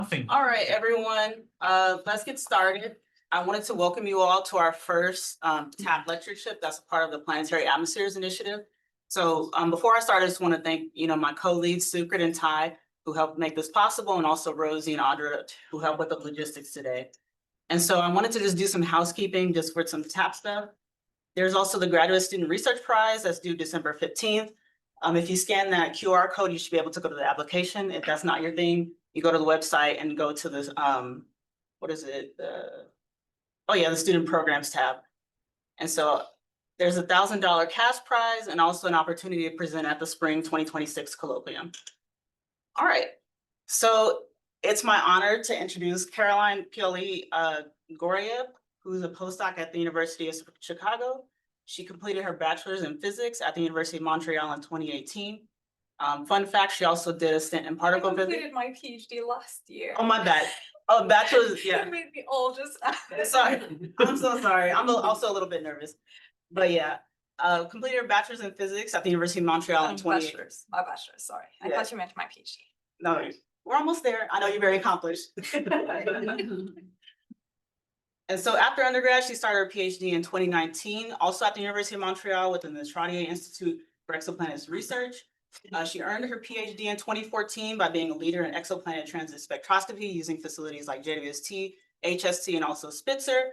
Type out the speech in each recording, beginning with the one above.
All right, everyone, let's get started. I wanted to welcome you all to our first TAP lectureship that's a part of the Planetary Atmospheres Initiative. So before I start, I just want to thank my co-leads, Sukrit and Ty, who helped make this possible, and also Rosie and Audra, who helped with the logistics today. And so I wanted to just do some housekeeping just for some TAP stuff. There's also the Graduate Student Research Prize that's due December 15th. If you scan that QR code, you should be able to go to the application. If that's not your thing, you go to the website and go to this, what is it? The Student Programs tab. And so there's a $1,000 cash prize and also an opportunity to present at the Spring 2026 Colloquium. All right, so it's my honor to introduce Caroline Piaulet-Ghorayeb, who's a postdoc at the University of Chicago. She completed her bachelor's in physics at the University of Montreal in 2018. Fun fact, she also did a stint in particle physics. I completed my PhD last year. Oh, my bad. Oh, bachelor's, yeah. It made me all just... Sorry, I'm so sorry. I'm also a little bit nervous. But yeah, completed her bachelor's in physics at the University of Montreal in 2018. My bachelor's, sorry. I thought you meant my PhD. No, we're almost there. I know you're very accomplished. And so after undergrad, she started her PhD in 2019, also at the University of Montreal within the Trottier Institute for Exoplanets Research. She earned her PhD in 2014 by being a leader in exoplanet transit spectroscopy using facilities like JWST, HST, and also Spitzer.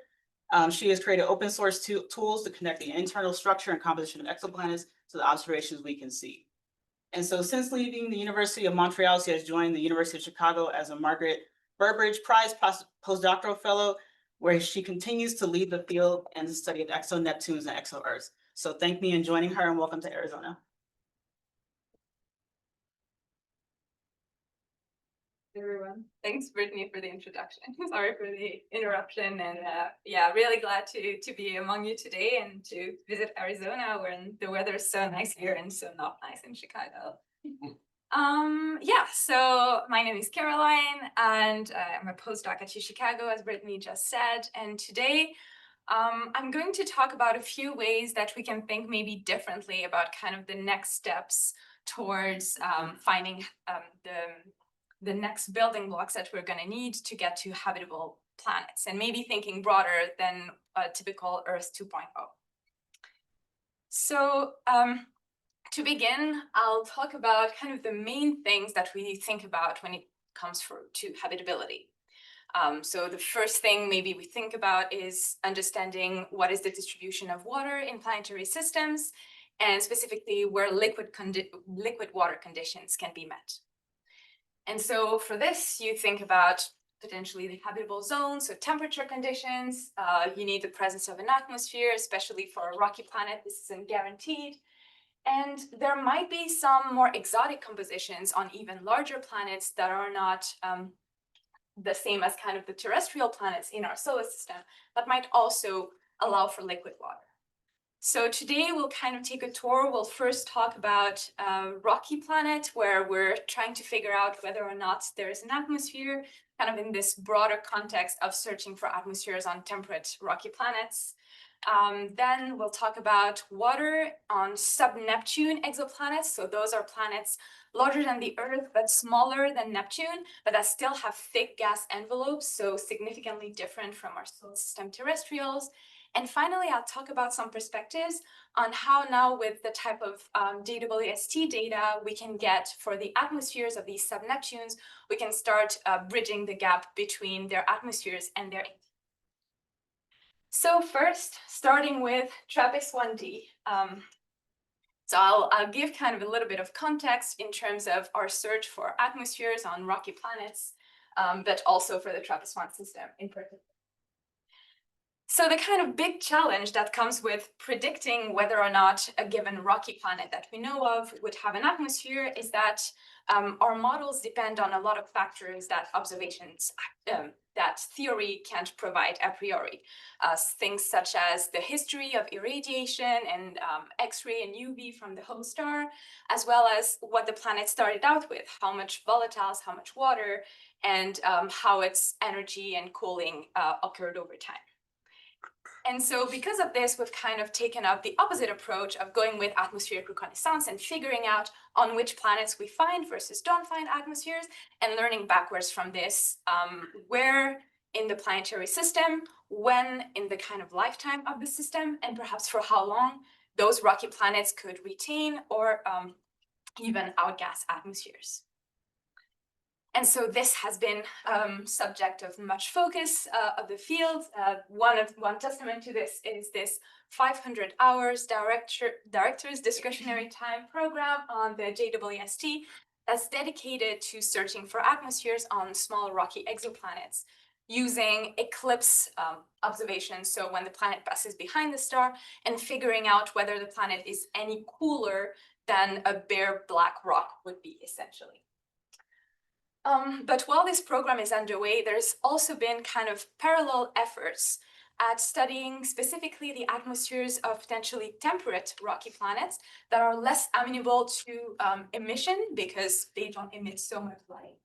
She has created open source tools to connect the internal structure and composition of exoplanets to the observations we can see. And so since leaving the University of Montreal, she has joined the University of Chicago as a Margaret Burbridge Prize postdoctoral fellow, where she continues to lead the field and the study of exo-Neptunes and exo-Earths. So thank me in joining her, and welcome to Arizona. Everyone. Thanks, Brittany, for the introduction. Sorry for the interruption, and yeah, really glad to be among you today and to visit Arizona, where the weather is so nice here and so not nice in Chicago. Yeah, so my name is Caroline, and I'm a postdoc at Chicago, as Brittany just said. And today, I'm going to talk about a few ways that we can think maybe differently about kind of the next steps towards finding the next building blocks that we're going to need to get to habitable planets, and maybe thinking broader than a typical Earth 2.0. So to begin, I'll talk about kind of the main things that we think about when it comes to habitability. So the first thing maybe we think about is understanding what is the distribution of water in planetary systems, and specifically where liquid water conditions can be met. And so for this, you think about potentially the habitable zone, so temperature conditions. You need the presence of an atmosphere, especially for a rocky planet. This isn't guaranteed. And there might be some more exotic compositions on even larger planets that are not the same as kind of the terrestrial planets in our solar system, but might also allow for liquid water. So today we'll kind of take a tour. We'll first talk about a rocky planet, where we're trying to figure out whether or not there is an atmosphere, kind of in this broader context of searching for atmospheres on temperate rocky planets. Then we'll talk about water on sub-Neptune exoplanets. So those are planets larger than the Earth, but smaller than Neptune, but that still have thick gas envelopes, so significantly different from our solar system terrestrials. And finally, I'll talk about some perspectives on how now with the type of JWST data we can get for the atmospheres of these sub-Neptunes, we can start bridging the gap between their atmospheres and their. So first, starting with TRAPPIST-1D. So I'll give kind of a little bit of context in terms of our search for atmospheres on rocky planets, but also for the TRAPPIST-1 system in particular. So the kind of big challenge that comes with predicting whether or not a given rocky planet that we know of would have an atmosphere is that our models depend on a lot of factors that observations, that theory can't provide a priori. Things such as the history of irradiation and X-ray and UV from the host star, as well as what the planet started out with, how much volatiles, how much water, and how its energy and cooling occurred over time. And so because of this, we've kind of taken up the opposite approach of going with atmospheric reconnaissance and figuring out on which planets we find versus don't find atmospheres, and learning backwards from this, where in the planetary system, when in the kind of lifetime of the system, and perhaps for how long those rocky planets could retain or even outgas atmospheres. And so this has been subject of much focus of the field. One testament to this is this 500 hours director's discretionary time program on the JWST that's dedicated to searching for atmospheres on small rocky exoplanets using eclipse observations. So when the planet passes behind the star and figuring out whether the planet is any cooler than a bare black rock would be, essentially. But while this program is underway, there's also been kind of parallel efforts at studying specifically the atmospheres of potentially temperate rocky planets that are less amenable to emission because they don't emit so much light.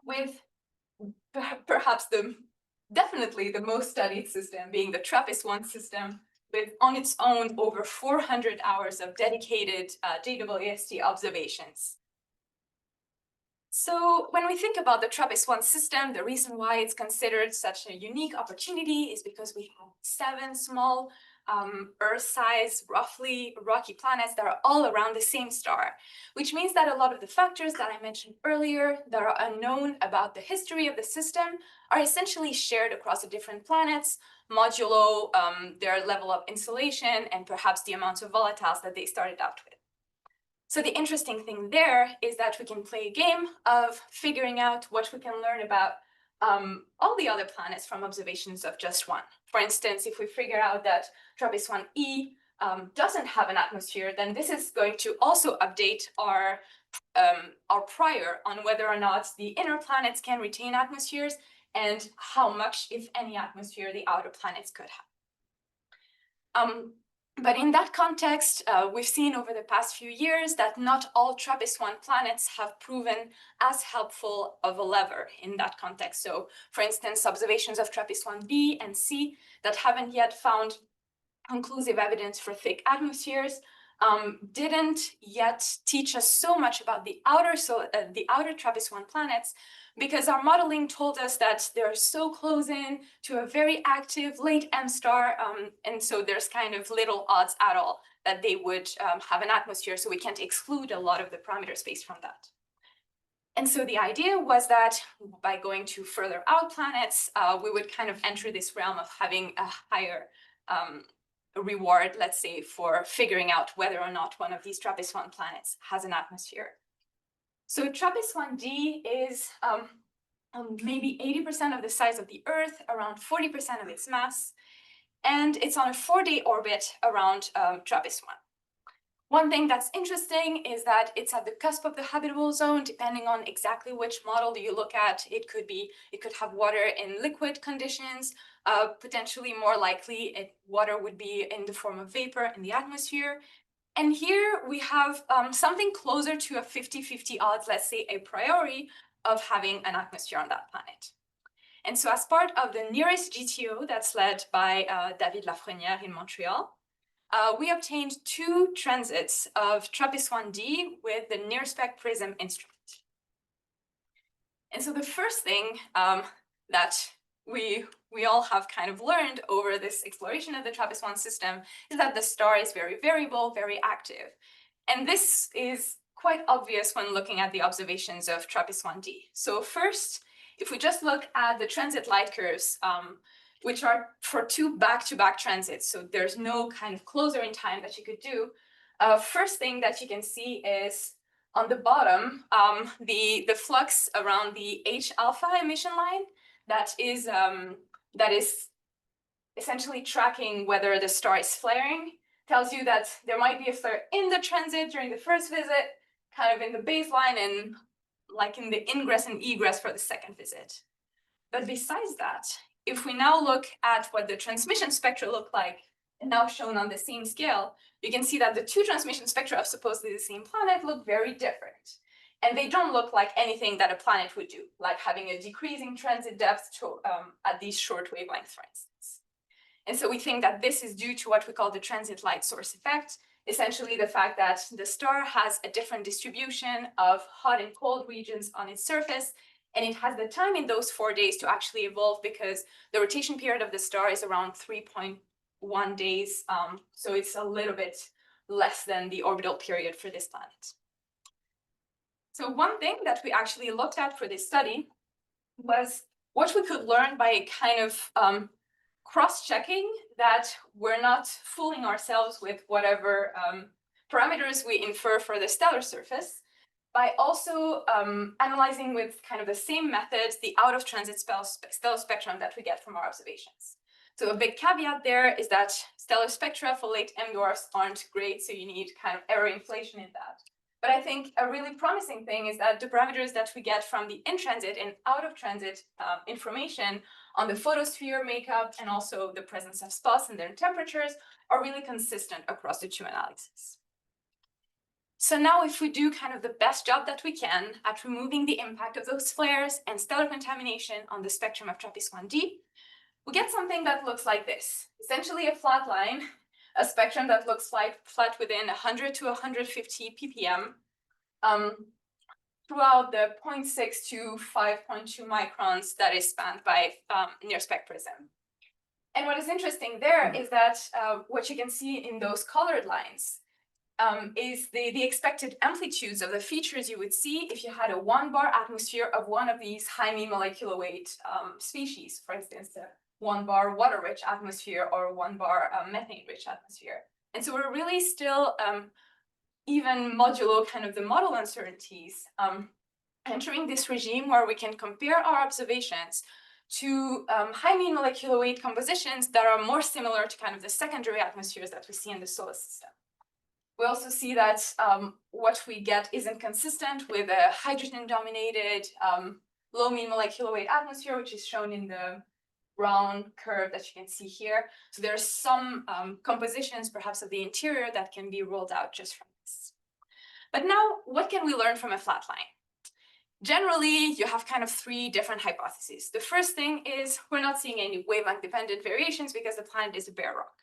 With perhaps definitely the most studied system being the TRAPPIST-1 system, with on its own over 400 hours of dedicated JWST observations. So when we think about the TRAPPIST-1 system, the reason why it's considered such a unique opportunity is because we have 7 small Earth-sized, roughly rocky planets that are all around the same star, which means that a lot of the factors that I mentioned earlier that are unknown about the history of the system are essentially shared across the different planets, modulo their level of insolation and perhaps the amounts of volatiles that they started out with. So the interesting thing there is that we can play a game of figuring out what we can learn about all the other planets from observations of just one. For instance, if we figure out that TRAPPIST-1e doesn't have an atmosphere, then this is going to also update our prior on whether or not the inner planets can retain atmospheres and how much, if any, atmosphere the outer planets could have. But in that context, we've seen over the past few years that not all TRAPPIST-1 planets have proven as helpful of a lever in that context. So, for instance, observations of TRAPPIST-1b and c that haven't yet found conclusive evidence for thick atmospheres didn't yet teach us so much about the outer TRAPPIST-1 planets, because our modeling told us that they're so close in to a very active late M star, and so there's kind of little odds at all that they would have an atmosphere, so we can't exclude a lot of the parameter space from that. And so the idea was that by going to further out planets, we would kind of enter this realm of having a higher reward, let's say, for figuring out whether or not one of these TRAPPIST-1 planets has an atmosphere. So TRAPPIST-1d is maybe 80% of the size of the Earth, around 40% of its mass, and it's on a 4-day orbit around TRAPPIST-1. One thing that's interesting is that it's at the cusp of the habitable zone. Depending on exactly which model you look at, it could have water in liquid conditions. Potentially more likely, water would be in the form of vapor in the atmosphere. And here we have something closer to a 50-50 odds, let's say a priori, of having an atmosphere on that planet. And so as part of the nearest GTO that's led by David Lafrenière in Montreal, we obtained 2 transits of TRAPPIST-1d with the NIRSPEC PRISM instrument. And so the first thing that we all have kind of learned over this exploration of the TRAPPIST-1 system is that the star is very variable, very active. And this is quite obvious when looking at the observations of TRAPPIST-1d. So first, if we just look at the transit light curves, which are for 2 back-to-back transits, so there's no kind of closer in time that you could do. First thing that you can see is on the bottom, the flux around the H alpha emission line that is essentially tracking whether the star is flaring, tells you that there might be a flare in the transit during the first visit, kind of in the baseline, and like in the ingress and egress for the second visit. But besides that, if we now look at what the transmission spectra look like, and now shown on the same scale, you can see that the 2 transmission spectra of supposedly the same planet look very different. And they don't look like anything that a planet would do, like having a decreasing transit depth to, at these short wavelengths, for instance. And so we think that this is due to what we call the transit light source effect, essentially the fact that the star has a different distribution of hot and cold regions on its surface, and it has the time in those 4 days to actually evolve because the rotation period of the star is around 3.1 days. So it's a little bit less than the orbital period for this planet. So one thing that we actually looked at for this study was what we could learn by kind of cross-checking that we're not fooling ourselves with whatever parameters we infer for the stellar surface, by also analyzing with kind of the same methods the out-of-transit stellar spectrum that we get from our observations. So a big caveat there is that stellar spectra for late M dwarfs aren't great, so you need kind of error inflation in that. But I think a really promising thing is that the parameters that we get from the in-transit and out-of-transit information on the photosphere makeup and also the presence of spots and their temperatures are really consistent across the two analyses. So now if we do kind of the best job that we can at removing the impact of those flares and stellar contamination on the spectrum of TRAPPIST-1d, we get something that looks like this, essentially a flat line, a spectrum that looks flat within 100 to 150 ppm throughout the 0.6 to 5.2 microns that is spanned by near-spec prism. And what is interesting there is that what you can see in those colored lines is the expected amplitudes of the features you would see if you had a 1-bar atmosphere of one of these high mean molecular weight species, for instance, the 1-bar water-rich atmosphere or 1-bar methane-rich atmosphere. And so we're really still, even modulo kind of the model uncertainties, entering this regime where we can compare our observations to high mean molecular weight compositions that are more similar to kind of the secondary atmospheres that we see in the solar system. We also see that what we get isn't consistent with a hydrogen-dominated low mean molecular weight atmosphere, which is shown in the brown curve that you can see here. So there are some compositions, perhaps of the interior, that can be ruled out just from this. But now, what can we learn from a flat line? Generally, you have kind of 3 different hypotheses. The first thing is we're not seeing any wavelength-dependent variations because the planet is a bare rock.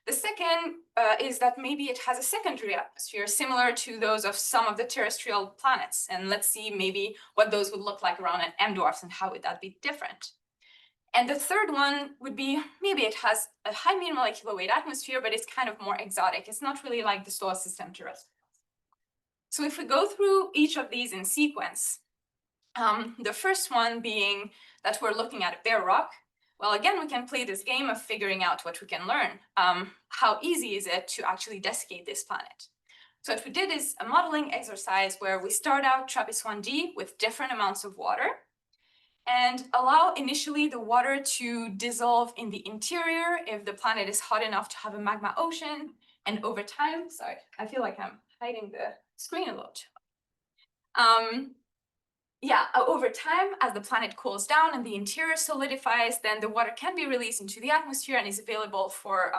The second is that maybe it has a secondary atmosphere similar to those of some of the terrestrial planets. And let's see maybe what those would look like around an M dwarf and how would that be different. And the third one would be maybe it has a high mean molecular weight atmosphere, but it's kind of more exotic. It's not really like the solar system terrestrials. So if we go through each of these in sequence, the first one being that we're looking at a bare rock. Well, again, we can play this game of figuring out what we can learn. How easy is it to actually desiccate this planet? So what we did is a modeling exercise where we start out TRAPPIST-1d with different amounts of water and allow initially the water to dissolve in the interior if the planet is hot enough to have a magma ocean. And over time, sorry, I feel like I'm hiding the screen a lot. Over time, as the planet cools down and the interior solidifies, then the water can be released into the atmosphere and is available for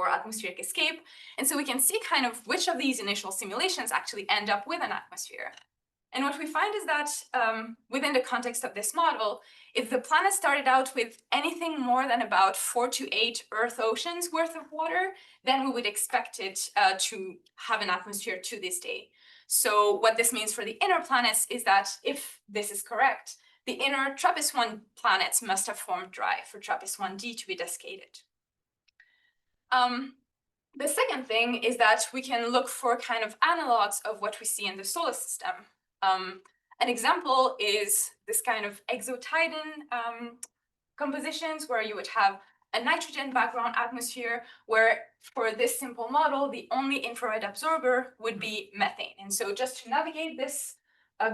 atmospheric escape. And so we can see kind of which of these initial simulations actually end up with an atmosphere. And what we find is that within the context of this model, if the planet started out with anything more than about 4 to 8 Earth oceans worth of water, then we would expect it to have an atmosphere to this day. So what this means for the inner planets is that if this is correct, the inner TRAPPIST-1 planets must have formed dry for TRAPPIST-1d to be desiccated. The second thing is that we can look for kind of analogs of what we see in the solar system. An example is this kind of exotitan compositions where you would have a nitrogen background atmosphere where for this simple model, the only infrared absorber would be methane. And so just to navigate this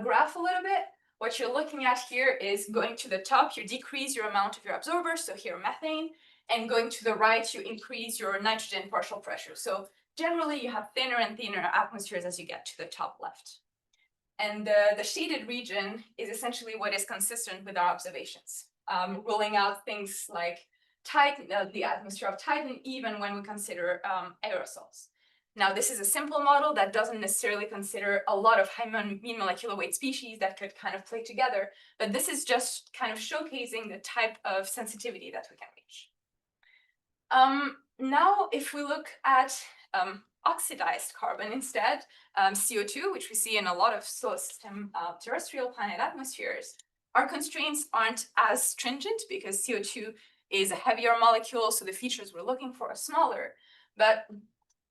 graph a little bit, what you're looking at here is going to the top, you decrease your amount of your absorber, so here methane, and going to the right, you increase your nitrogen partial pressure. So generally you have thinner and thinner atmospheres as you get to the top left. And the shaded region is essentially what is consistent with our observations, ruling out things like Titan, the atmosphere of Titan, even when we consider aerosols. Now, this is a simple model that doesn't necessarily consider a lot of high mean molecular weight species that could kind of play together, but this is just kind of showcasing the type of sensitivity that we can reach. Now, if we look at oxidized carbon instead, CO2, which we see in a lot of solar system terrestrial planet atmospheres, our constraints aren't as stringent because CO2 is a heavier molecule, so the features we're looking for are smaller. But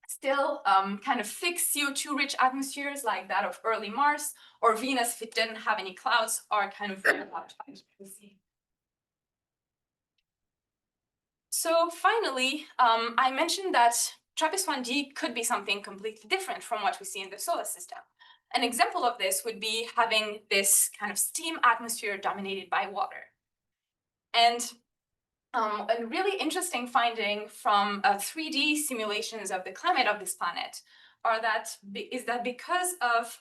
still, kind of thick CO2-rich atmospheres like that of early Mars or Venus, if it didn't have any clouds, are kind of very optimized. So finally, I mentioned that TRAPPIST-1d could be something completely different from what we see in the solar system. An example of this would be having this kind of steam atmosphere dominated by water. And a really interesting finding from 3D simulations of the climate of this planet is that because of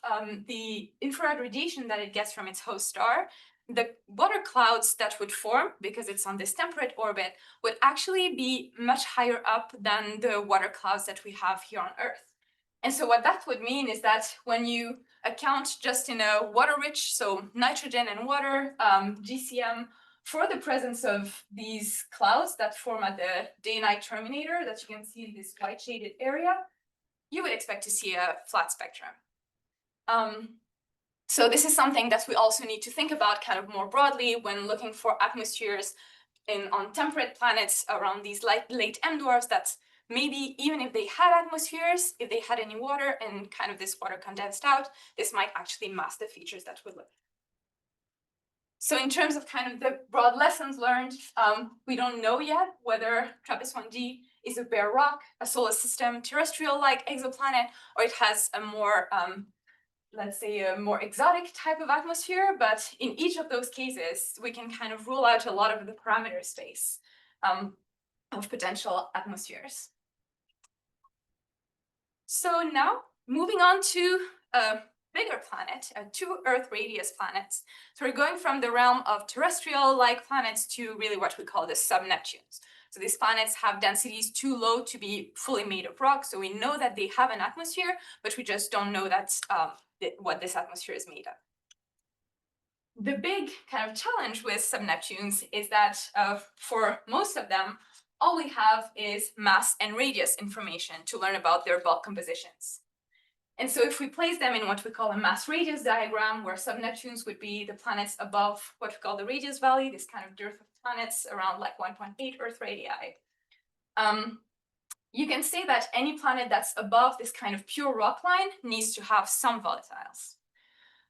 the infrared radiation that it gets from its host star, the water clouds that would form, because it's on this temperate orbit, would actually be much higher up than the water clouds that we have here on Earth. And so what that would mean is that when you account just in a water-rich, so nitrogen and water, GCM, for the presence of these clouds that form at the day-night terminator that you can see in this white shaded area, you would expect to see a flat spectrum. So this is something that we also need to think about kind of more broadly when looking for atmospheres on temperate planets around these late M dwarfs, that maybe even if they had atmospheres, if they had any water and kind of this water condensed out, this might actually mask the features that we're looking at. So in terms of kind of the broad lessons learned, we don't know yet whether TRAPPIST-1d is a bare rock, a solar system terrestrial-like exoplanet, or it has a more, let's say, a more exotic type of atmosphere. But in each of those cases, we can kind of rule out a lot of the parameter space of potential atmospheres. So now, moving on to bigger planet, 2 Earth radius planets. So we're going from the realm of terrestrial-like planets to really what we call the sub-Neptunes. So these planets have densities too low to be fully made of rock. So we know that they have an atmosphere, but we just don't know that's what this atmosphere is made of. The big kind of challenge with sub-Neptunes is that for most of them, all we have is mass and radius information to learn about their bulk compositions. And so if we place them in what we call a mass radius diagram, where sub-Neptunes would be the planets above what we call the radius valley, this kind of dearth of planets around like 1.8 Earth radii, you can say that any planet that's above this kind of pure rock line needs to have some volatiles.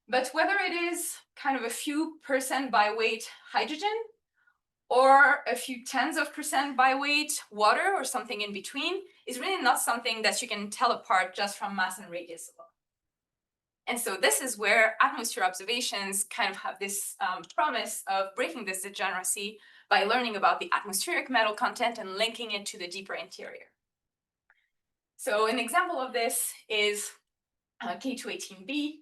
But whether it is kind of a few % by weight hydrogen, or a few tens of % by weight water, or something in between, is really not something that you can tell apart just from mass and radius alone. And so this is where atmosphere observations kind of have this promise of breaking this degeneracy by learning about the atmospheric metal content and linking it to the deeper interior. So an example of this is K218b,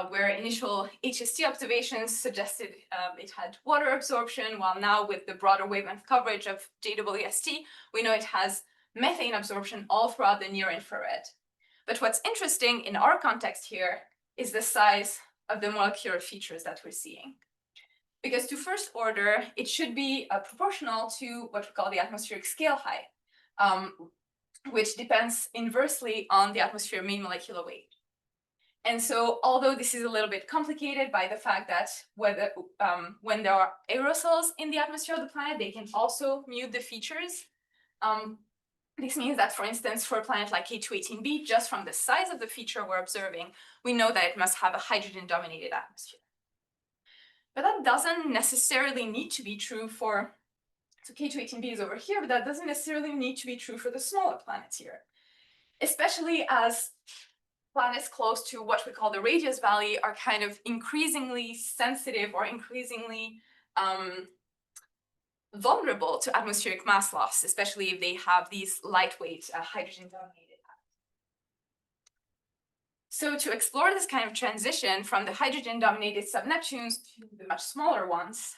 where initial HST observations suggested it had water absorption, while now with the broader wavelength coverage of JWST, we know it has methane absorption all throughout the near infrared. But what's interesting in our context here is the size of the molecular features that we're seeing. Because to first order, it should be proportional to what we call the atmospheric scale height, which depends inversely on the atmosphere mean molecular weight. And so, although this is a little bit complicated by the fact that when there are aerosols in the atmosphere of the planet, they can also mute the features. This means that, for instance, for a planet like K218b, just from the size of the feature we're observing, we know that it must have a hydrogen-dominated atmosphere. But that doesn't necessarily need to be true for, so K218b is over here, but that doesn't necessarily need to be true for the smaller planets here, especially as planets close to what we call the radius valley are kind of increasingly sensitive or increasingly vulnerable to atmospheric mass loss, especially if they have these lightweight hydrogen-dominated atoms. So to explore this kind of transition from the hydrogen-dominated sub-Neptunes to the much smaller ones,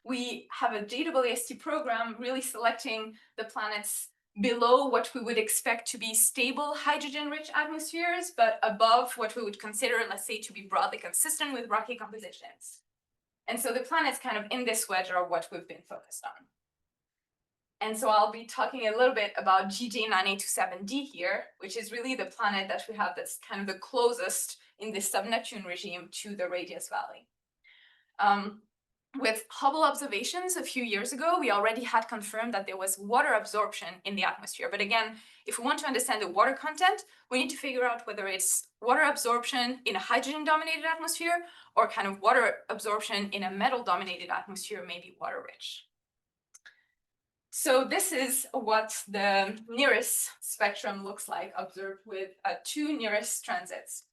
we have a JWST program really selecting the planets below what we would expect to be stable hydrogen-rich atmospheres, but above what we would consider, let's say, to be broadly consistent with rocky compositions. And so the planets kind of in this wedge are what we've been focused on. And so I'll be talking a little bit about GJ927d here, which is really the planet that we have that's kind of the closest in this sub-Neptune regime to the radius valley. With Hubble observations a few years ago, we already had confirmed that there was water absorption in the atmosphere. But again, if we want to understand the water content, we need to figure out whether it's water absorption in a hydrogen-dominated atmosphere or kind of water absorption in a metal-dominated atmosphere, maybe water-rich. So this is what the nearest spectrum looks like, observed with two nearest transits.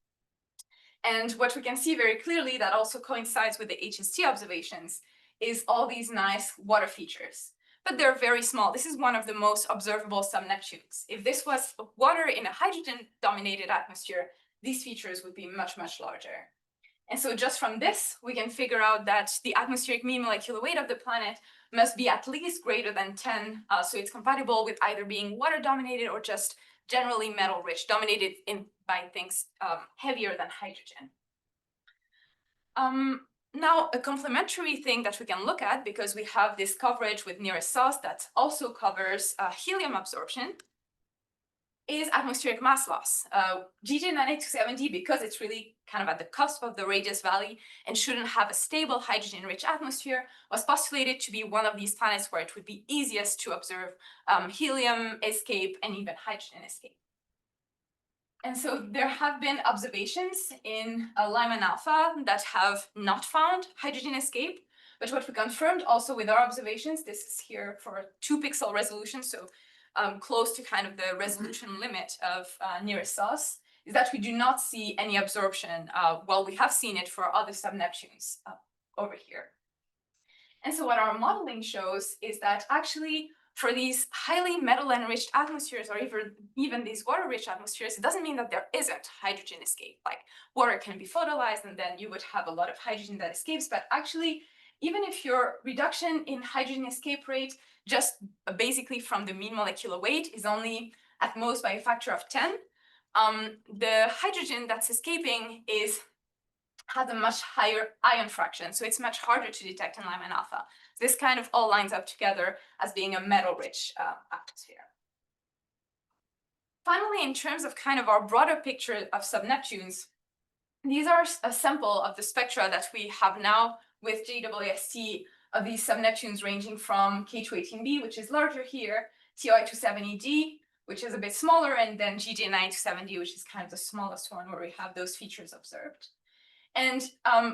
And what we can see very clearly that also coincides with the HST observations is all these nice water features. But they're very small. This is one of the most observable sub-Neptunes. If this was water in a hydrogen-dominated atmosphere, these features would be much, much larger. And so just from this, we can figure out that the atmospheric mean molecular weight of the planet must be at least greater than 10. So it's compatible with either being water-dominated or just generally metal-rich, dominated by things heavier than hydrogen. Now, a complementary thing that we can look at, because we have this coverage with nearest source that also covers helium absorption, is atmospheric mass loss. GJ927d, because it's really kind of at the cusp of the radius valley and shouldn't have a stable hydrogen-rich atmosphere, was postulated to be one of these planets where it would be easiest to observe helium escape and even hydrogen escape. And so there have been observations in Lyman alpha that have not found hydrogen escape. But what we confirmed also with our observations, this is here for 2-pixel resolution, so close to kind of the resolution limit of nearest source, is that we do not see any absorption while we have seen it for other sub-Neptunes over here. And so what our modeling shows is that actually for these highly metal-enriched atmospheres, or even these water-rich atmospheres, it doesn't mean that there isn't hydrogen escape. Like water can be photolyzed and then you would have a lot of hydrogen that escapes. But actually, even if your reduction in hydrogen escape rate just basically from the mean molecular weight is only at most by a factor of 10, the hydrogen that's escaping has a much higher ion fraction, so it's much harder to detect in Lyman alpha. So this kind of all lines up together as being a metal-rich atmosphere. Finally, in terms of kind of our broader picture of sub-Neptunes, these are a sample of the spectra that we have now with JWST of these sub-Neptunes ranging from K218b, which is larger here, TOI270d, which is a bit smaller, and then GJ927d, which is kind of the smallest one where we have those features observed. And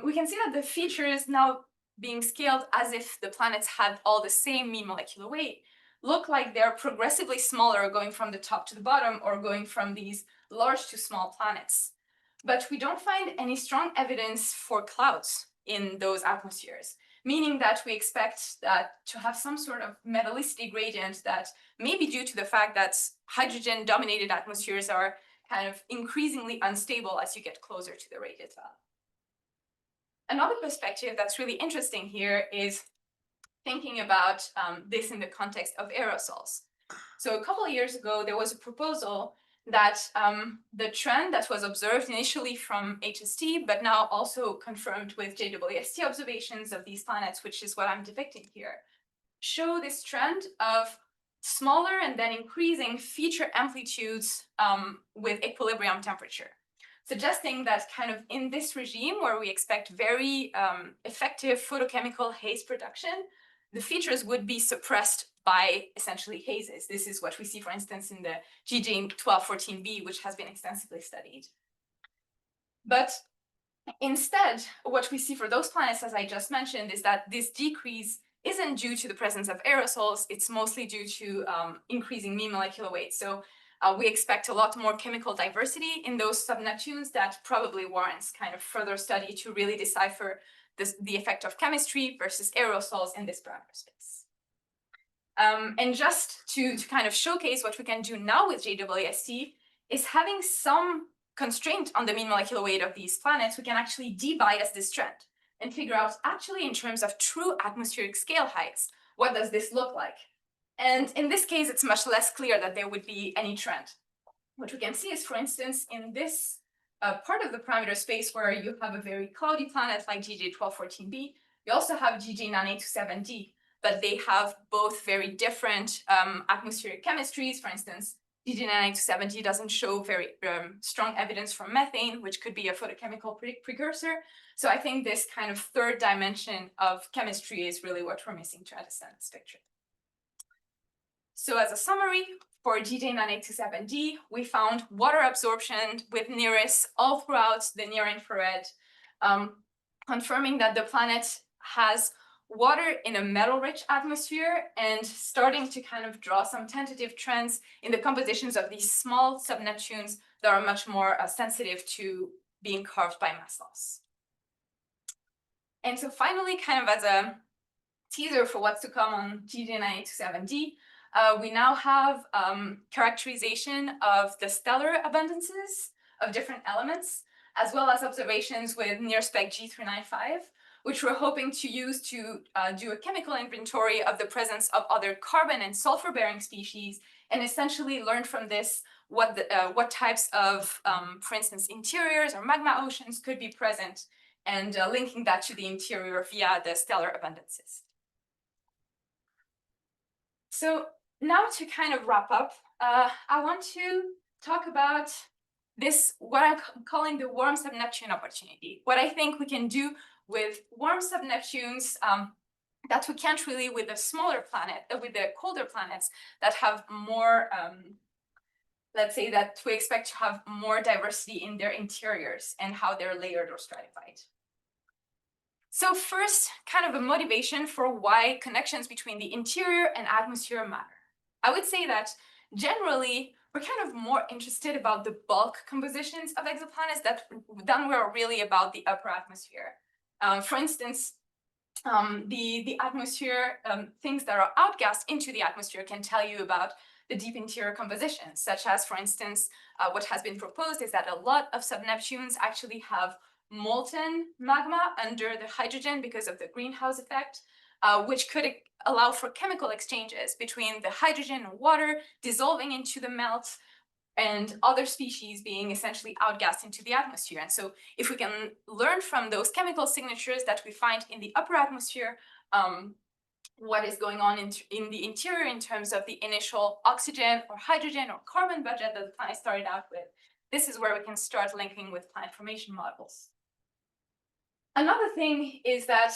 we can see that the features now being scaled as if the planets had all the same mean molecular weight look like they're progressively smaller going from the top to the bottom or going from these large to small planets. But we don't find any strong evidence for clouds in those atmospheres, meaning that we expect that to have some sort of metallicity gradient that may be due to the fact that hydrogen-dominated atmospheres are kind of increasingly unstable as you get closer to the radius valley. Another perspective that's really interesting here is thinking about this in the context of aerosols. So a couple of years ago, there was a proposal that the trend that was observed initially from HST, but now also confirmed with JWST observations of these planets, which is what I'm depicting here, show this trend of smaller and then increasing feature amplitudes with equilibrium temperature, suggesting that kind of in this regime where we expect very effective photochemical haze production, the features would be suppressed by essentially hazes. This is what we see, for instance, in the GJ1214b, which has been extensively studied. But instead, what we see for those planets, as I just mentioned, is that this decrease isn't due to the presence of aerosols. It's mostly due to increasing mean molecular weight. So we expect a lot more chemical diversity in those sub-Neptunes that probably warrants kind of further study to really decipher the effect of chemistry versus aerosols in this parameter space. And just to kind of showcase what we can do now with JWST is having some constraint on the mean molecular weight of these planets, we can actually debias this trend and figure out actually in terms of true atmospheric scale heights, what does this look like? And in this case, it's much less clear that there would be any trend. What we can see is, for instance, in this part of the parameter space where you have a very cloudy planet like GJ1214b, you also have GJ927d but they have both very different atmospheric chemistries. For instance, DJ98270 doesn't show very strong evidence for methane, which could be a photochemical precursor. So I think this kind of third dimension of chemistry is really what we're missing to understand this picture. So as a summary, for DJ98270, we found water absorption with NIRIS all throughout the near-infrared, confirming that the planet has water in a metal-rich atmosphere and starting to kind of draw some tentative trends in the compositions of these small sub-Neptunes that are much more sensitive to being carved by mass loss. And so finally, kind of as a teaser for what's to come on DJ98270, we now have characterization of the stellar abundances of different elements, as well as observations with near-spec G395, which we're hoping to use to do a chemical inventory of the presence of other carbon and sulfur-bearing species, and essentially learn from this what types of, for instance, interiors or magma oceans could be present, and linking that to the interior via the stellar abundances. So now to kind of wrap up, I want to talk about this, what I'm calling the warm sub-Neptune opportunity. What I think we can do with warm sub-Neptunes that we can't really with the smaller planet, with the colder planets that have more, let's say that we expect to have more diversity in their interiors and how they're layered or stratified. So first, kind of a motivation for why connections between the interior and atmosphere matter. I would say that generally, we're kind of more interested about the bulk compositions of exoplanets than we're really about the upper atmosphere. For instance, the atmosphere, things that are outgassed into the atmosphere can tell you about the deep interior compositions, such as, for instance, what has been proposed is that a lot of sub-Neptunes actually have molten magma under the hydrogen because of the greenhouse effect, which could allow for chemical exchanges between the hydrogen and water dissolving into the melt and other species being essentially outgassed into the atmosphere. And so if we can learn from those chemical signatures that we find in the upper atmosphere, what is going on in the interior in terms of the initial oxygen or hydrogen or carbon budget that the planet started out with, this is where we can start linking with planet formation models. Another thing is that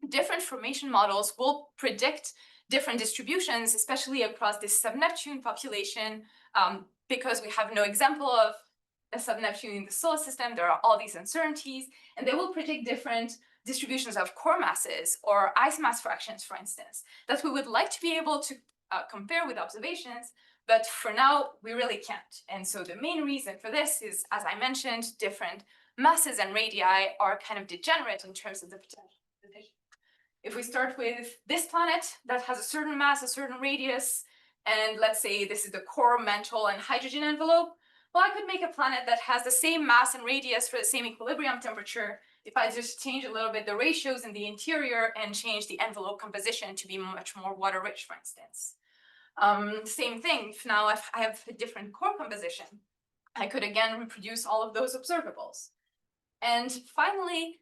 different formation models will predict different distributions, especially across this sub-Neptune population, because we have no example of a sub-Neptune in the solar system. There are all these uncertainties, and they will predict different distributions of core masses or ice mass fractions, for instance, that we would like to be able to compare with observations, but for now, we really can't. And so the main reason for this is, as I mentioned, different masses and radii are kind of degenerate in terms of the potential division. If we start with this planet that has a certain mass, a certain radius, and let's say this is the core mantle and hydrogen envelope, well, I could make a planet that has the same mass and radius for the same equilibrium temperature if I just change a little bit the ratios in the interior and change the envelope composition to be much more water-rich, for instance. Same thing, if I have a different core composition, I could again reproduce all of those observables. And finally,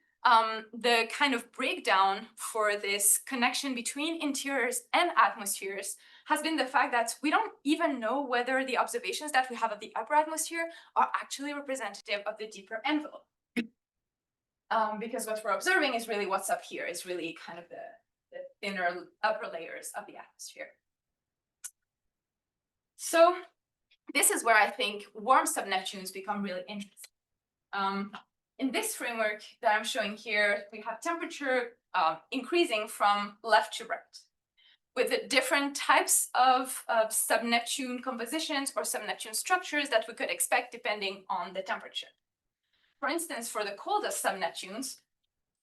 the kind of breakdown for this connection between interiors and atmospheres has been the fact that we don't even know whether the observations that we have of the upper atmosphere are actually representative of the deeper envelope. Because what we're observing is really what's up here, is really kind of the thinner upper layers of the atmosphere. So this is where I think warm sub-Neptunes become really interesting. In this framework that I'm showing here, we have temperature increasing from left to right, with the different types of sub-Neptune compositions or sub-Neptune structures that we could expect depending on the temperature. For instance, for the coldest sub-Neptunes,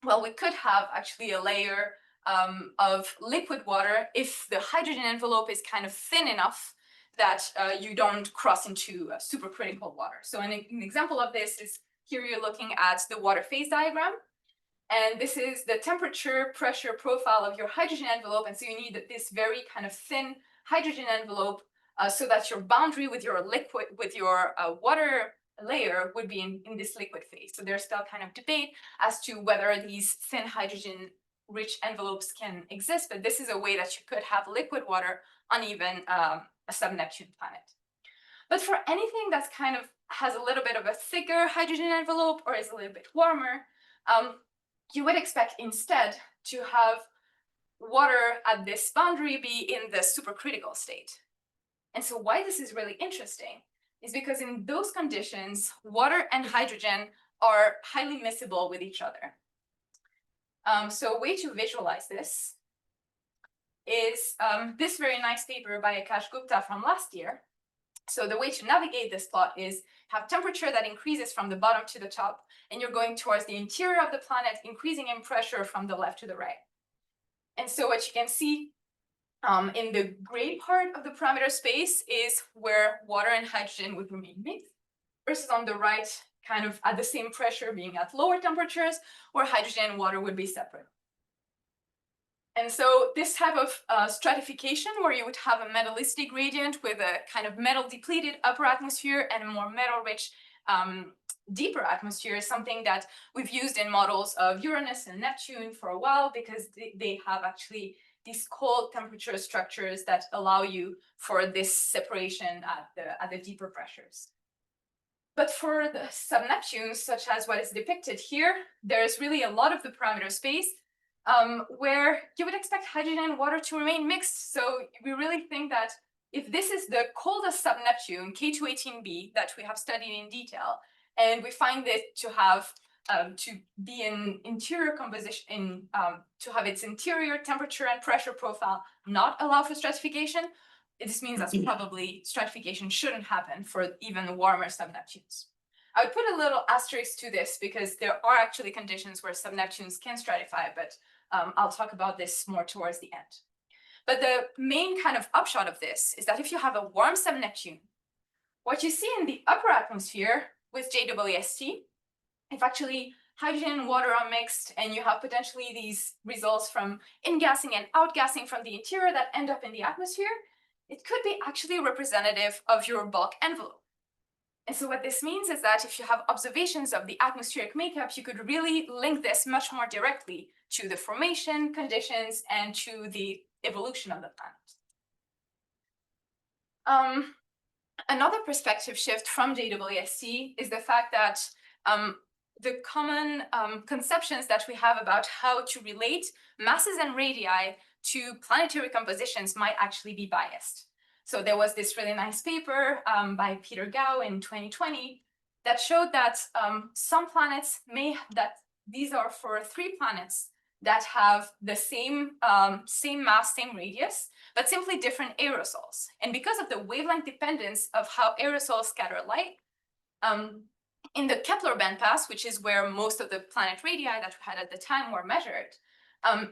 well, we could have actually a layer of liquid water if the hydrogen envelope is kind of thin enough that you don't cross into supercritical water. So an example of this is here you're looking at the water phase diagram. And this is the temperature pressure profile of your hydrogen envelope. And so you need this very kind of thin hydrogen envelope so that your boundary with your liquid, with your water layer would be in this liquid phase. So there's still kind of debate as to whether these thin hydrogen rich envelopes can exist, but this is a way that you could have liquid water on even a sub-Neptune planet. But for anything that's kind of has a little bit of a thicker hydrogen envelope or is a little bit warmer, you would expect instead to have water at this boundary be in the supercritical state. And so why this is really interesting is because in those conditions, water and hydrogen are highly miscible with each other. So a way to visualize this is this very nice paper by Akash Gupta from last year. So the way to navigate this plot is have temperature that increases from the bottom to the top, and you're going towards the interior of the planet, increasing in pressure from the left to the right. And so what you can see in the gray part of the parameter space is where water and hydrogen would remain mixed, versus on the right, kind of at the same pressure being at lower temperatures, where hydrogen and water would be separate. And so this type of stratification, where you would have a metallicity gradient with a kind of metal depleted upper atmosphere and a more metal rich deeper atmosphere, is something that we've used in models of Uranus and Neptune for a while, because they have actually these cold temperature structures that allow you for this separation at the deeper pressures. But for the sub-Neptunes, such as what is depicted here, there's really a lot of the parameter space where you would expect hydrogen and water to remain mixed. So we really think that if this is the coldest sub-Neptune, K218b, that we have studied in detail, and we find it to have to be an interior composition, to have its interior temperature and pressure profile not allow for stratification, this means that probably stratification shouldn't happen for even warmer sub-Neptunes. I would put a little asterisk to this because there are actually conditions where sub-Neptunes can stratify, but I'll talk about this more towards the end. But the main kind of upshot of this is that if you have a warm sub-Neptune, what you see in the upper atmosphere with JWST, if actually hydrogen and water are mixed and you have potentially these results from ingassing and outgassing from the interior that end up in the atmosphere, it could be actually representative of your bulk envelope. And so what this means is that if you have observations of the atmospheric makeup, you could really link this much more directly to the formation conditions and to the evolution of the planet. Another perspective shift from JWST is the fact that the common conceptions that we have about how to relate masses and radii to planetary compositions might actually be biased. So there was this really nice paper by Peter Gao in 2020 that showed that some planets these are for 3 planets that have the same mass, same radius, but simply different aerosols. And because of the wavelength dependence of how aerosols scatter light, in the Kepler bandpass, which is where most of the planet radii that we had at the time were measured,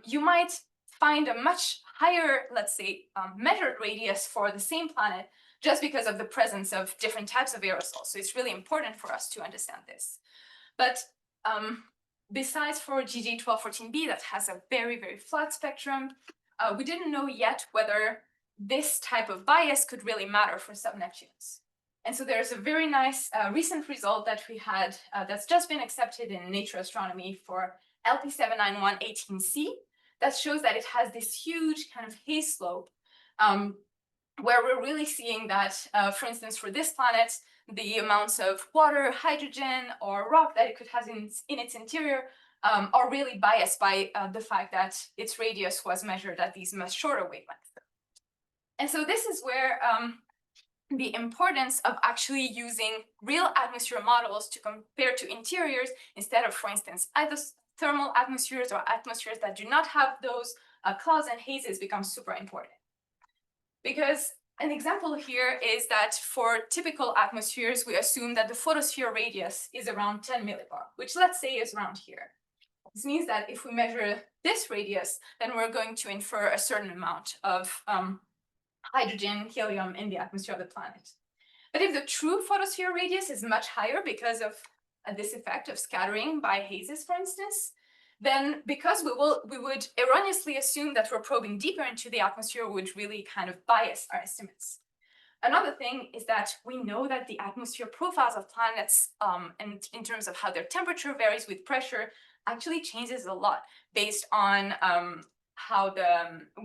you might find a much higher, let's say, measured radius for the same planet just because of the presence of different types of aerosols. So it's really important for us to understand this. But besides for GJ1214b that has a very, very flat spectrum, we didn't know yet whether this type of bias could really matter for sub-Neptunes. And so there's a very nice recent result that we had that's just been accepted in Nature Astronomy for LP79118c that shows that it has this huge kind of haze slope where we're really seeing that, for instance, for this planet, the amounts of water, hydrogen, or rock that it could have in its interior are really biased by the fact that its radius was measured at these much shorter wavelengths. And so this is where the importance of actually using real atmosphere models to compare to interiors instead of, for instance, either thermal atmospheres or atmospheres that do not have those clouds and hazes becomes super important. Because an example here is that for typical atmospheres, we assume that the photosphere radius is around 10 millibar, which let's say is around here. This means that if we measure this radius, then we're going to infer a certain amount of hydrogen, helium in the atmosphere of the planet. But if the true photosphere radius is much higher because of this effect of scattering by hazes, for instance, then because we would erroneously assume that we're probing deeper into the atmosphere would really kind of bias our estimates. Another thing is that we know that the atmosphere profiles of planets and in terms of how their temperature varies with pressure actually changes a lot based on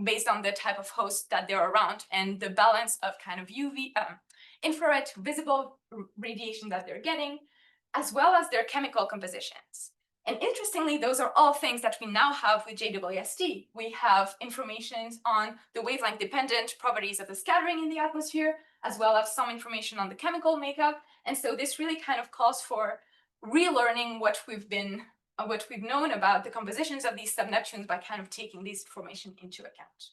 based on the type of host that they're around and the balance of kind of UV, infrared to visible radiation that they're getting, as well as their chemical compositions. And interestingly, those are all things that we now have with JWST. We have information on the wavelength-dependent properties of the scattering in the atmosphere, as well as some information on the chemical makeup. And so this really kind of calls for relearning what we've known about the compositions of these sub-Neptunes by kind of taking this information into account.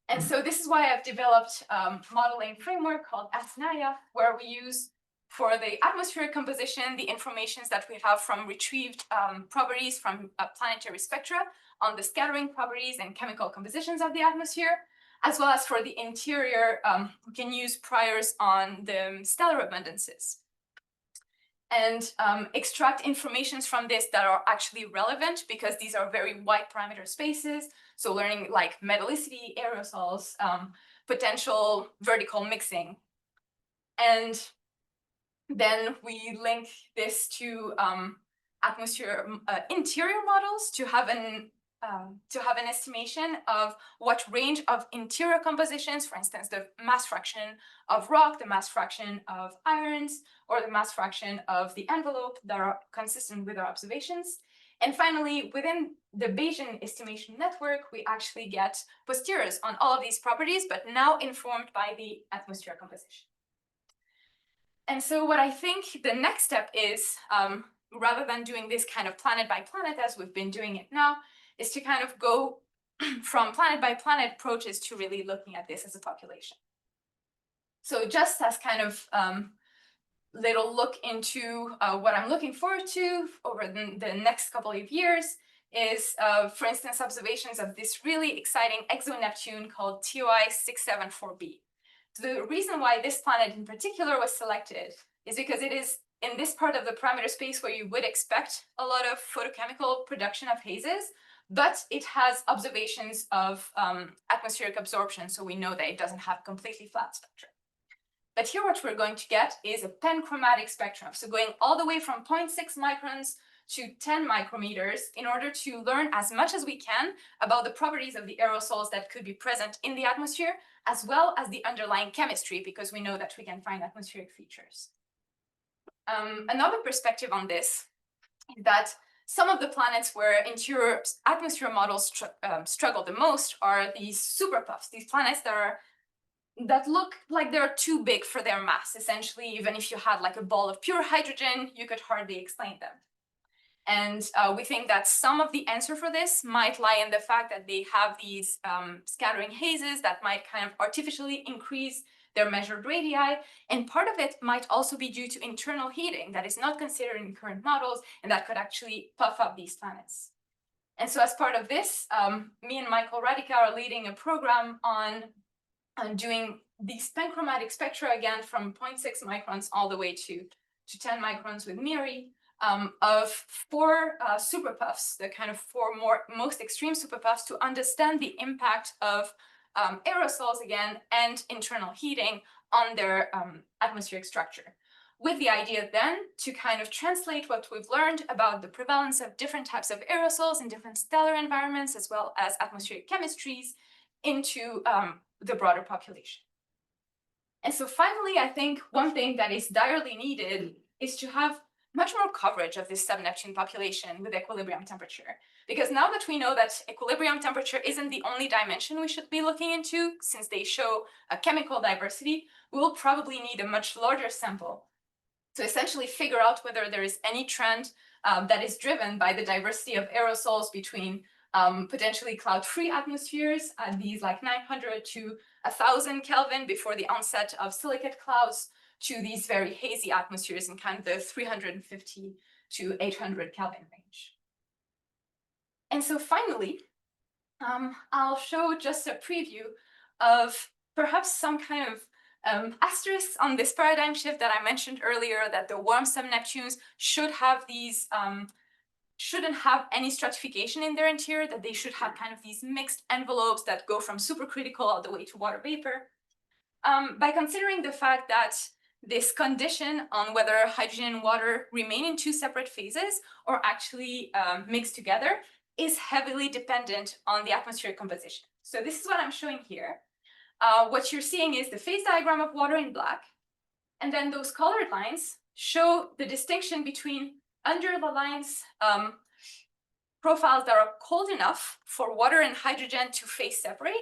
And so this is why I've developed a modeling framework called ASNAIA, where we use for the atmospheric composition the information that we have from retrieved properties from planetary spectra on the scattering properties and chemical compositions of the atmosphere, as well as for the interior, we can use priors on the stellar abundances and extract informations from this that are actually relevant, because these are very wide parameter spaces. So learning like metallicity, aerosols, potential vertical mixing. And then we link this to atmosphere interior models to have an estimation of what range of interior compositions, for instance, the mass fraction of rock, the mass fraction of irons, or the mass fraction of the envelope that are consistent with our observations. And finally, within the Bayesian estimation network, we actually get posteriors on all of these properties, but now informed by the atmosphere composition. And so what I think the next step is, rather than doing this kind of planet by planet as we've been doing it now, is to kind of go from planet by planet approaches to really looking at this as a population. So just as kind of little look into what I'm looking forward to over the next couple of years is, for instance, observations of this really exciting exo-Neptune called TOI 674b. So the reason why this planet in particular was selected is because it is in this part of the parameter space where you would expect a lot of photochemical production of hazes, but it has observations of atmospheric absorption, so we know that it doesn't have completely flat spectrum. But here what we're going to get is a panchromatic spectrum, so going all the way from 0.6 microns to 10 micrometers in order to learn as much as we can about the properties of the aerosols that could be present in the atmosphere, as well as the underlying chemistry, because we know that we can find atmospheric features. Another perspective on this is that some of the planets where interior atmosphere models struggle the most are these superpuffs, these planets that look like they're too big for their mass. Essentially, even if you had like a ball of pure hydrogen, you could hardly explain them. And we think that some of the answer for this might lie in the fact that they have these scattering hazes that might kind of artificially increase their measured radii. And part of it might also be due to internal heating that is not considered in current models, and that could actually puff up these planets. And so as part of this, me and Michael Radica are leading a program on doing these panchromatic spectra, again, from 0.6 microns all the way to 10 microns with MIRI, of 4 superpuffs, the kind of 4 most extreme superpuffs, to understand the impact of aerosols again and internal heating on their atmospheric structure, with the idea then to kind of translate what we've learned about the prevalence of different types of aerosols in different stellar environments, as well as atmospheric chemistries, into the broader population. And so finally, I think one thing that is direly needed is to have much more coverage of this sub-Neptune population with equilibrium temperature. Because now that we know that equilibrium temperature isn't the only dimension we should be looking into, since they show a chemical diversity, we will probably need a much larger sample to essentially figure out whether there is any trend that is driven by the diversity of aerosols between potentially cloud-free atmospheres at these like 900 to 1000 Kelvin before the onset of silicate clouds, to these very hazy atmospheres in kind of the 350 to 800 Kelvin range. And so finally, I'll show just a preview of perhaps some kind of asterisks on this paradigm shift that I mentioned earlier, that the warm sub-Neptunes should have these, shouldn't have any stratification in their interior, that they should have kind of these mixed envelopes that go from supercritical all the way to water vapor. By considering the fact that this condition on whether hydrogen and water remain in two separate phases or actually mix together is heavily dependent on the atmospheric composition. So this is what I'm showing here. What you're seeing is the phase diagram of water in black, and then those colored lines show the distinction between under the lines profiles that are cold enough for water and hydrogen to phase separate,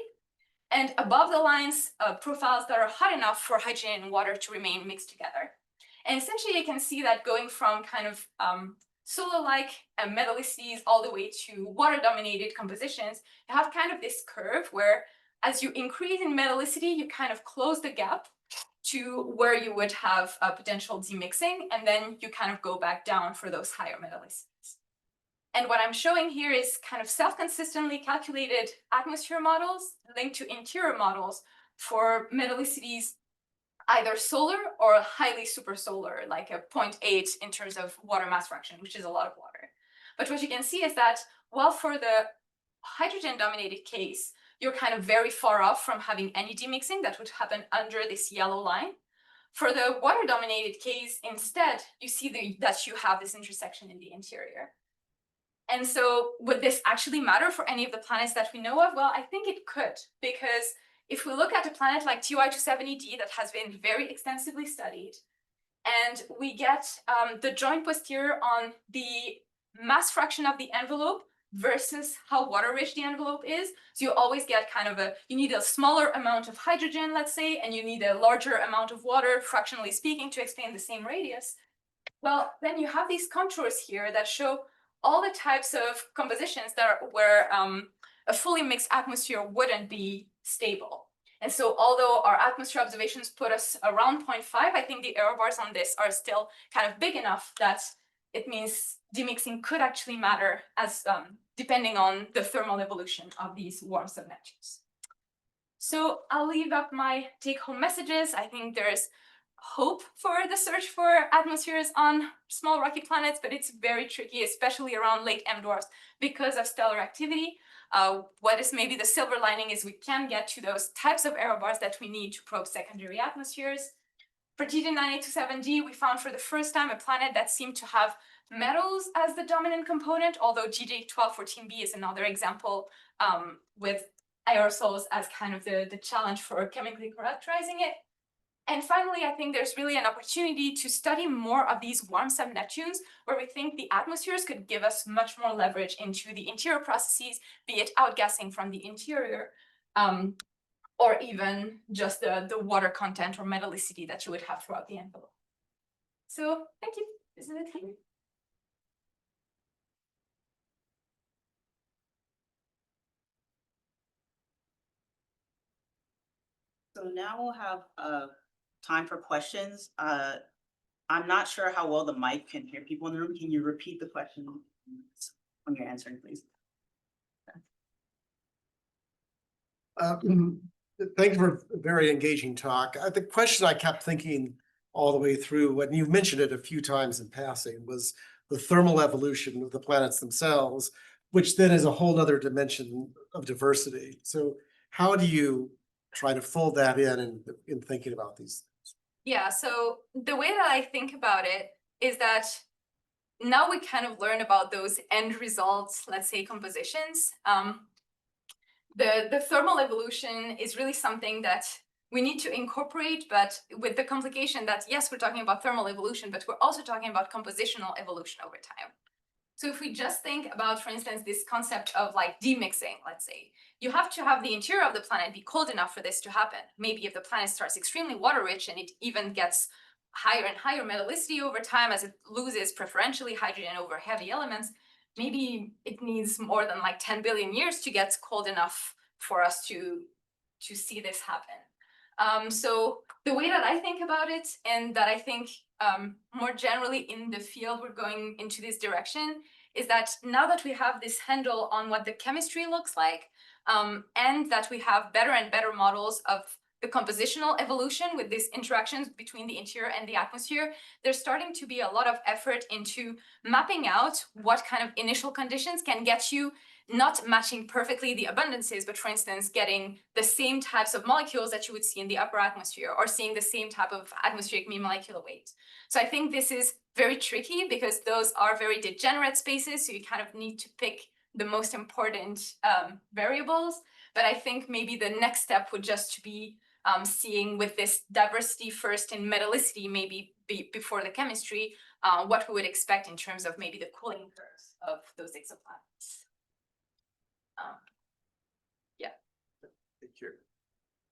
and above the lines, profiles that are hot enough for hydrogen and water to remain mixed together. And essentially, you can see that going from kind of solar-like metallicities all the way to water-dominated compositions, you have kind of this curve where as you increase in metallicity, you kind of close the gap to where you would have a potential demixing, and then you kind of go back down for those higher metallicities. And what I'm showing here is kind of self-consistently calculated atmosphere models linked to interior models for metallicities, either solar or highly supersolar, like a 0.8 in terms of water mass fraction, which is a lot of water. But what you can see is that while for the hydrogen-dominated case, you're kind of very far off from having any demixing that would happen under this yellow line. For the water-dominated case, instead, you see that you have this intersection in the interior. And so would this actually matter for any of the planets that we know of? Well, I think it could, because if we look at a planet like TY270d that has been very extensively studied, and we get the joint posterior on the mass fraction of the envelope versus how water-rich the envelope is, so you always get kind of you need a smaller amount of hydrogen, let's say, and you need a larger amount of water, fractionally speaking, to explain the same radius. Well, then you have these contours here that show all the types of compositions where a fully mixed atmosphere wouldn't be stable. And so although our atmosphere observations put us around 0.5, I think the error bars on this are still kind of big enough that it means demixing could actually matter as depending on the thermal evolution of these warm sub-Neptunes. So I'll leave up my take-home messages. I think there's hope for the search for atmospheres on small rocky planets, but it's very tricky, especially around late M dwarfs because of stellar activity. What is maybe the silver lining is we can get to those types of error bars that we need to probe secondary atmospheres. For GJ9827d, we found for the first time a planet that seemed to have metals as the dominant component, although GJ1214b is another example with aerosols as kind of the challenge for chemically characterizing it. And finally, I think there's really an opportunity to study more of these warm sub-Neptunes, where we think the atmospheres could give us much more leverage into the interior processes, be it outgassing from the interior, or even just the water content or metallicity that you would have throughout the envelope. So thank you. This is it here. So now we'll have time for questions. I'm not sure how well the mic can hear people in the room. Can you repeat the question when you're answering, please? Thank you for a very engaging talk. The question I kept thinking all the way through, and you've mentioned it a few times in passing, was the thermal evolution of the planets themselves, which then is a whole other dimension of diversity. So how do you try to fold that in thinking about these things? Yeah, so the way that I think about it is that now we kind of learn about those end results, let's say compositions. The thermal evolution is really something that we need to incorporate, but with the complication that, yes, we're talking about thermal evolution, but we're also talking about compositional evolution over time. So if we just think about, for instance, this concept of like demixing, let's say, you have to have the interior of the planet be cold enough for this to happen. Maybe if the planet starts extremely water rich and it even gets higher and higher metallicity over time as it loses preferentially hydrogen over heavy elements, maybe it needs more than like 10 billion years to get cold enough for us to see this happen. So the way that I think about it, and that I think more generally in the field we're going into this direction, is that now that we have this handle on what the chemistry looks like, and that we have better and better models of the compositional evolution with these interactions between the interior and the atmosphere, there's starting to be a lot of effort into mapping out what kind of initial conditions can get you not matching perfectly the abundances, but for instance, getting the same types of molecules that you would see in the upper atmosphere, or seeing the same type of atmospheric mean molecular weight. So I think this is very tricky because those are very degenerate spaces, so you kind of need to pick the most important variables. But I think maybe the next step would just be seeing with this diversity first in metallicity, maybe before the chemistry, what we would expect in terms of maybe the cooling curves of those exoplanets. Yeah. Thank you.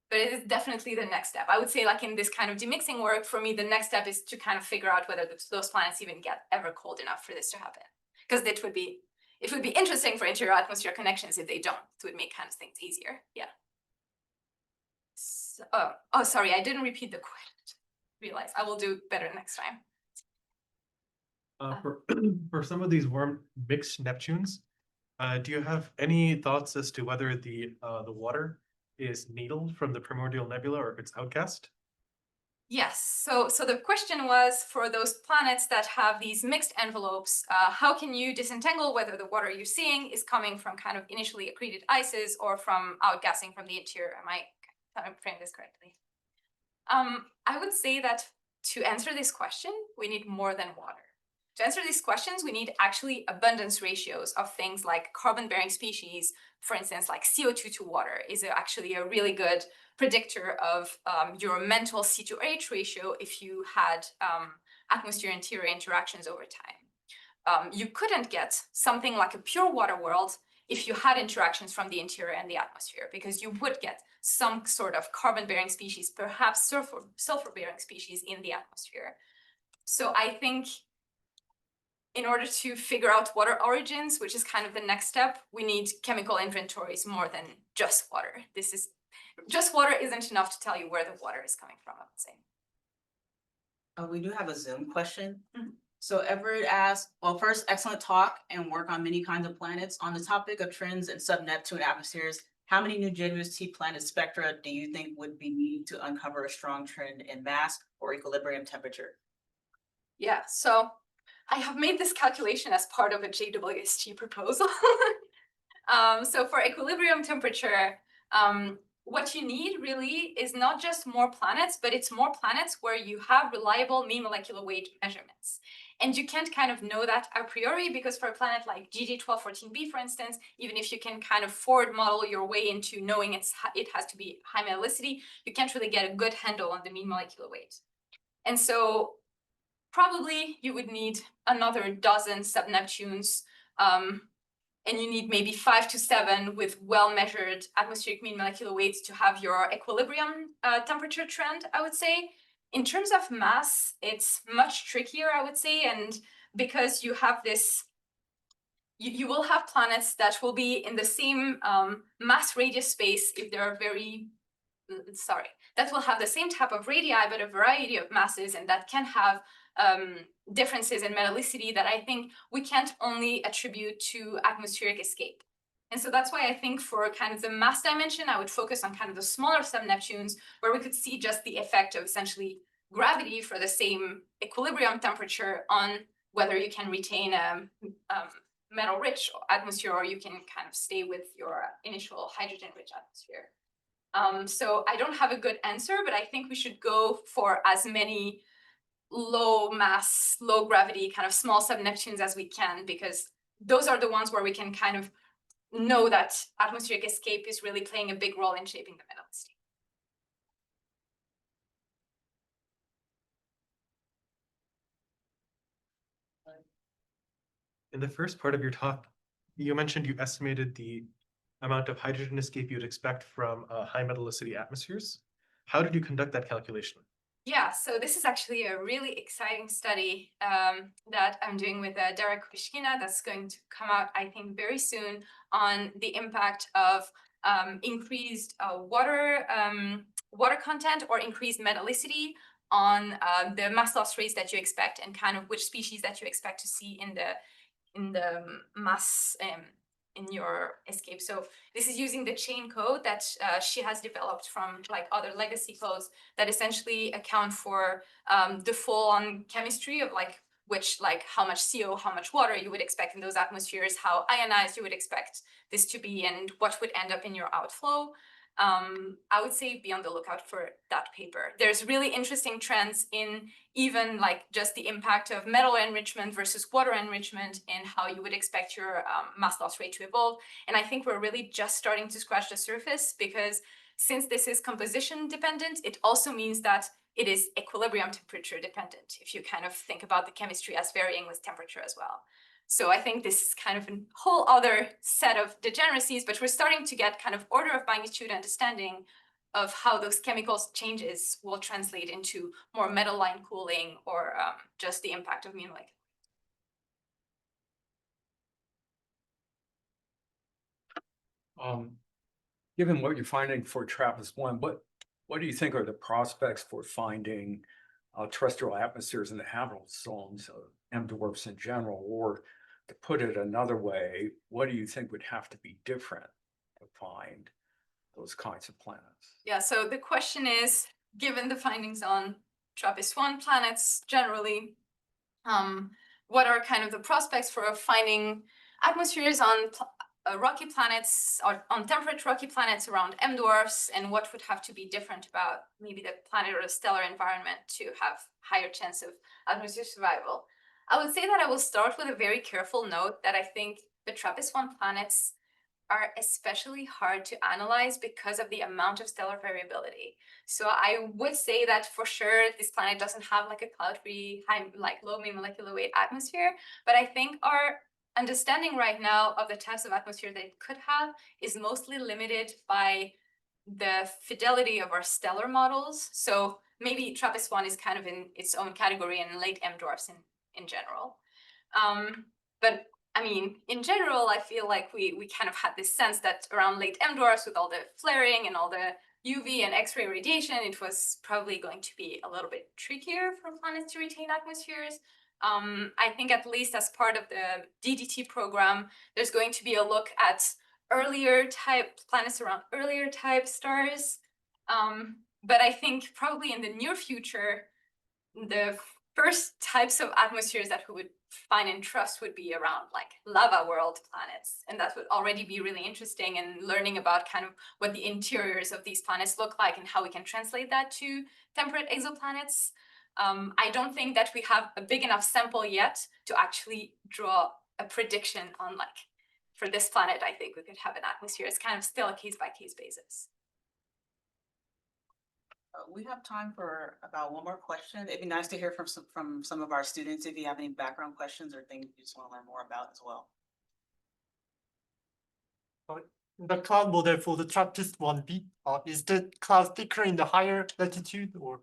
But it is definitely the next step. I would say, like in this kind of demixing work, for me, the next step is to kind of figure out whether those planets even get ever cold enough for this to happen. Because it would be interesting for interior atmosphere connections if they don't. It would make kind of things easier. Yeah. So, oh, sorry, I didn't repeat the question. Realize I will do better next time. For some of these warm mixed Neptunes, do you have any thoughts as to whether the water is needled from the primordial nebula or if it's outgassed? Yes, so the question was, for those planets that have these mixed envelopes, how can you disentangle whether the water you're seeing is coming from kind of initially accreted ices or from outgassing from the interior? Am I framing this correctly? I would say that to answer this question, we need more than water. To answer these questions, we need actually abundance ratios of things like carbon-bearing species. For instance, like CO2 to water is actually a really good predictor of your mental C/H ratio if you had atmosphere-interior interactions over time. You couldn't get something like a pure water world if you had interactions from the interior and the atmosphere, because you would get some sort of carbon-bearing species, perhaps sulfur-bearing species in the atmosphere. So I think in order to figure out water origins, which is kind of the next step, we need chemical inventories more than just water. Just water isn't enough to tell you where the water is coming from, I would say. We do have a Zoom question. Mhm. So Everett asked, well, first, excellent talk and work on many kinds of planets. On the topic of trends in sub-Neptune atmospheres, how many new JWST planet spectra do you think would be needed to uncover a strong trend in mass or equilibrium temperature? Yeah, so I have made this calculation as part of a JWST proposal. So for equilibrium temperature, what you need really is not just more planets, but it's more planets where you have reliable mean molecular weight measurements. And you can't kind of know that a priori, because for a planet like GJ1214b, for instance, even if you can kind of forward model your way into knowing it has to be high metallicity, you can't really get a good handle on the mean molecular weight. And so probably you would need another dozen sub-Neptunes, and you need maybe 5 to 7 with well-measured atmospheric mean molecular weights to have your equilibrium temperature trend, I would say. In terms of mass, it's much trickier, I would say, and because you have this, you will have planets that will be in the same mass radius space if they're very, that will have the same type of radii, but a variety of masses, and that can have differences in metallicity that I think we can't only attribute to atmospheric escape. And so that's why I think for kind of the mass dimension, I would focus on kind of the smaller sub-Neptunes, where we could see just the effect of essentially gravity for the same equilibrium temperature on whether you can retain a metal-rich atmosphere or you can kind of stay with your initial hydrogen-rich atmosphere. So I don't have a good answer, but I think we should go for as many low mass, low gravity, kind of small sub-Neptunes as we can, because those are the ones where we can kind of know that atmospheric escape is really playing a big role in shaping the metallicity. In the first part of your talk, you mentioned you estimated the amount of hydrogen escape you'd expect from high metallicity atmospheres. How did you conduct that calculation? Yeah, so this is actually a really exciting study that I'm doing with Derek Pishkina that's going to come out, I think, very soon on the impact of increased water content or increased metallicity on the mass loss rates that you expect, and kind of which species that you expect to see in the mass in your escape. So this is using the chain code that she has developed from like other legacy codes that essentially account for the full-on chemistry of like how much CO, how much water you would expect in those atmospheres, how ionized you would expect this to be, and what would end up in your outflow. I would say be on the lookout for that paper. There's really interesting trends in even like just the impact of metal enrichment versus water enrichment and how you would expect your mass loss rate to evolve. And I think we're really just starting to scratch the surface, because since this is composition dependent, it also means that it is equilibrium temperature dependent, if you kind of think about the chemistry as varying with temperature as well. So I think this is kind of a whole other set of degeneracies, but we're starting to get kind of order of magnitude understanding of how those chemical changes will translate into more metal line cooling or just the impact of mu molecular. Given what you're finding for TRAPPIST-1, what do you think are the prospects for finding terrestrial atmospheres in the habitable zones of M dwarfs in general? Or to put it another way, what do you think would have to be different to find those kinds of planets? Yeah, so the question is, given the findings on TRAPPIST-1 planets generally, what are kind of the prospects for finding atmospheres on rocky planets or on temperate rocky planets around M dwarfs, and what would have to be different about maybe the planet or the stellar environment to have higher chance of atmosphere survival? I would say that I will start with a very careful note that I think the TRAPPIST-1 planets are especially hard to analyze because of the amount of stellar variability. So I would say that for sure this planet doesn't have like a cloud-free, low mean molecular weight atmosphere, but I think our understanding right now of the types of atmosphere that it could have is mostly limited by the fidelity of our stellar models. So maybe TRAPPIST-1 is kind of in its own category in late M dwarfs in general. But I mean, in general, I feel like we kind of had this sense that around late M dwarfs, with all the flaring and all the UV and X-ray radiation, it was probably going to be a little bit trickier for planets to retain atmospheres. I think at least as part of the DDT program, there's going to be a look at earlier type planets around earlier type stars. But I think probably in the near future, the first types of atmospheres that we would find and trust would be around like lava world planets. And that would already be really interesting, and learning about kind of what the interiors of these planets look like and how we can translate that to temperate exoplanets. I don't think that we have a big enough sample yet to actually draw a prediction on like, for this planet, I think we could have an atmosphere. It's kind of still a case-by-case basis. We have time for about one more question. It'd be nice to hear from some of our students if you have any background questions or things you just want to learn more about as well. The cloud model for the TRAPPIST-1b, is the cloud thicker in the higher latitude or?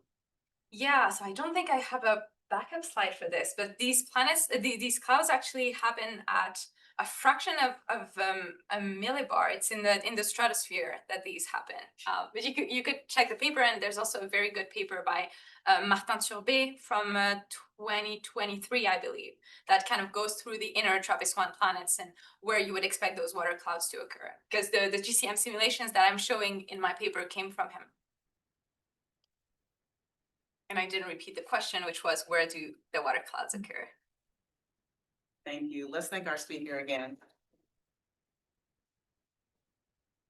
Yeah, so I don't think I have a backup slide for this, but these planets, these clouds actually happen at a fraction of a millibar. It's in the stratosphere that these happen. But you could check the paper, and there's also a very good paper by Martin Turbet from 2023, I believe, that kind of goes through the inner TRAPPIST-1 planets and where you would expect those water clouds to occur. Because the GCM simulations that I'm showing in my paper came from him. And I didn't repeat the question, which was, where do the water clouds occur? Thank you. Let's thank our speaker again.